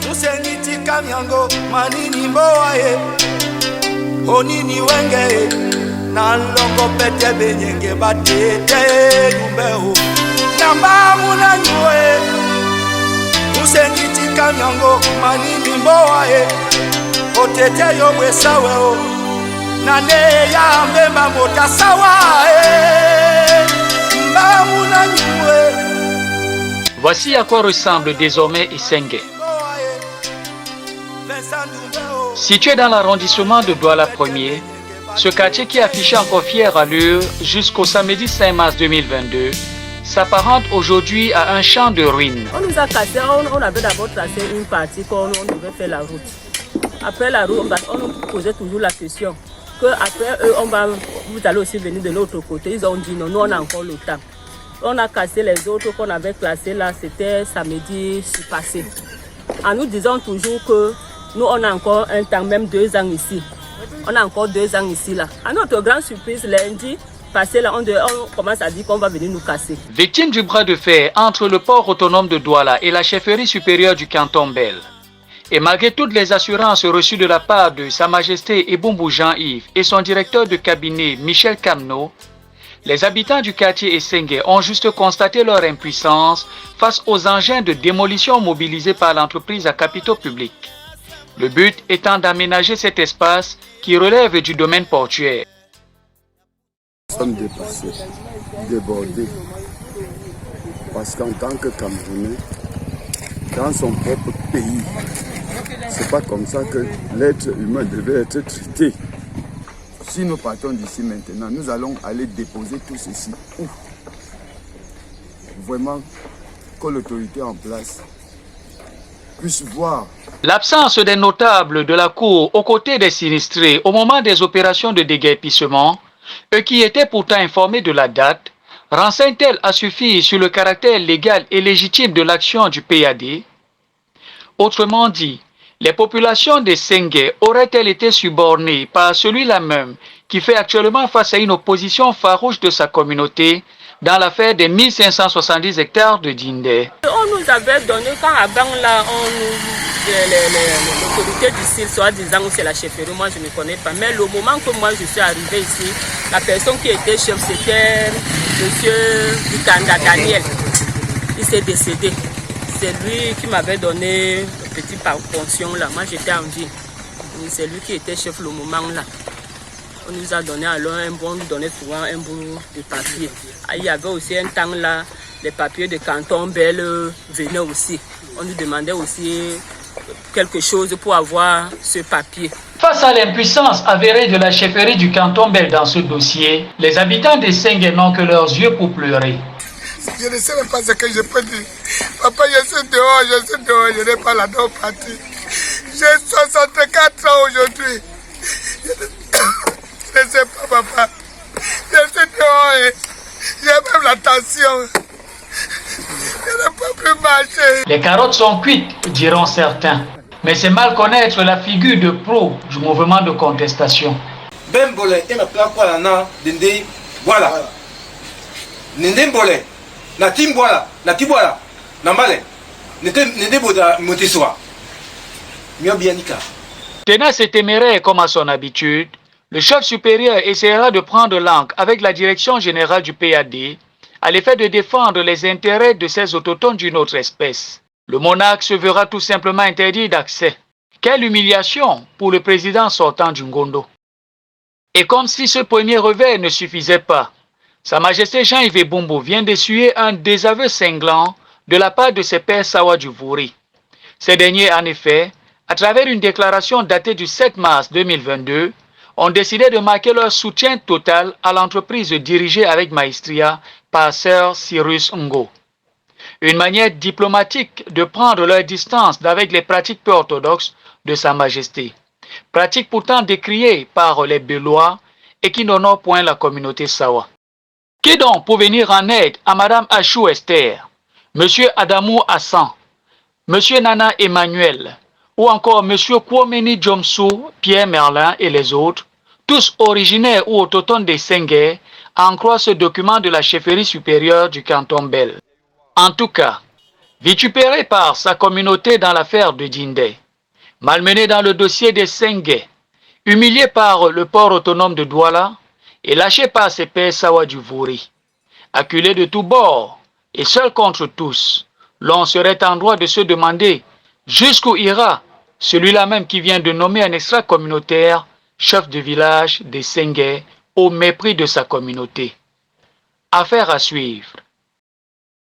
Musengiti kamyango manini mboaye onini wenge na longo pete benyenge batete yumbeo namba munanywe Musengiti kamyango manini mboaye otete yobwe sawe nane ya mbemba mota sawa mba munanywe. Voici à quoi ressemble désormais Isenge. Situé dans l'arrondissement de Douala 1er, ce quartier qui affichait encore fière allure jusqu'au samedi 5 mars 2022 s'apparente aujourd'hui à un champ de ruines. On nous a cassé, on avait d'abord tracé une partie qu'on devait faire la route. Après la route, on nous posait toujours la question que après eux, vous allez aussi venir de l'autre côté. Ils ont dit non, nous on a encore le temps. On a cassé les autres qu'on avait classés là, c'était samedi passé. En nous disant toujours que nous on a encore un temps, même 2 ans ici. On a encore 2 ans ici là. À notre grande surprise, lundi passé là, on commence à dire qu'on va venir nous casser. Victime du bras de fer entre le port autonome de Douala et la chefferie supérieure du canton Bel. Et malgré toutes les assurances reçues de la part de Sa Majesté Ebumbu Jean-Yves et son directeur de cabinet Michel Camno, les habitants du quartier Isenge ont juste constaté leur impuissance face aux engins de démolition mobilisés par l'entreprise à capitaux publics. Le but étant d'aménager cet espace qui relève du domaine portuaire. Nous sommes dépassés, débordés, parce qu'en tant que Camerounais, dans son propre pays, c'est pas comme ça que l'être humain devait être traité. Si nous partons d'ici maintenant, nous allons aller déposer tout ceci. Où? Vraiment, que l'autorité en place puisse voir. L'absence des notables de la cour aux côtés des sinistrés au moment des opérations de déguerpissement, eux qui étaient pourtant informés de la date, renseigne-t-elle à suffire sur le caractère légal et légitime de l'action du PAD? Autrement dit, les populations de Sengue auraient-elles été subornées par celui-là même qui fait actuellement face à une opposition farouche de sa communauté dans l'affaire des 1570 hectares de Dindé? On nous avait donné, quand avant là, l'autorité du CIL, soit disant que c'est la chefferie, moi je ne connais pas, mais le moment que moi je suis arrivé ici, la personne qui était chef c'était M. Butanda Daniel. Il s'est décédé. C'est lui qui m'avait donné le petit pension là. Moi j'étais en vie. C'est lui qui était chef le moment là. On nous a donné alors on nous donnait souvent un bout de papier. Il y avait aussi un temps là, les papiers de canton Bel venaient aussi. On nous demandait aussi quelque chose pour avoir ce papier. Face à l'impuissance avérée de la chefferie du canton Bel dans ce dossier, les habitants de Sengue n'ont que leurs yeux pour pleurer. Je ne sais même pas ce que je peux dire. Papa, je suis dehors, je n'ai pas la dent partie. J'ai 64 ans aujourd'hui. Je ne sais pas, papa. Je suis dehors et j'ai même la tension. Je ne peux plus marcher. Les carottes sont cuites, diront certains. Mais c'est mal connaître la figure de pro du mouvement de contestation. Bembole, et ma plaque voilà, voilà. Nendembole. Natim voilà, natibwala, namale, nende boda motiswa. Miobianika. Tenace et téméraire comme à son habitude, le chef supérieur essaiera de prendre langue avec la direction générale du PAD à l'effet de défendre les intérêts de ces autochtones d'une autre espèce. Le monarque se verra tout simplement interdit d'accès. Quelle humiliation pour le président sortant du Ngondo. Et comme si ce premier revers ne suffisait pas, Sa Majesté Jean-Yves Ebumbu vient d'essuyer un désaveu cinglant de la part de ses pairs Sawa du Vouri. Ces derniers, en effet, à travers une déclaration datée du 7 mars 2022, ont décidé de marquer leur soutien total à l'entreprise dirigée avec maestria par Sir Cyrus Ngo. Une manière diplomatique de prendre leur distance avec les pratiques peu orthodoxes de Sa Majesté. Pratiques pourtant décriées par les Bélois et qui n'honorent point la communauté Sawa. Qui donc pour venir en aide à Madame Achou Esther, Monsieur Adamou Hassan, Monsieur Nana Emmanuel, ou encore Monsieur Kwomeni Jomsou, Pierre Merlin et les autres, tous originaires ou autochtones des Sengue, en croire ce document de la chefferie supérieure du canton Bel. En tout cas, Vitupéré par sa communauté dans l'affaire de Djindé, malmené dans le dossier des Senghé, humilié par le port autonome de Douala et lâché par ses pairs Sawa du Vouri, acculé de tous bords et seul contre tous, l'on serait en droit de se demander jusqu'où ira celui-là même qui vient de nommer un extra-communautaire chef de village des Senghé au mépris de sa communauté. Affaire à suivre.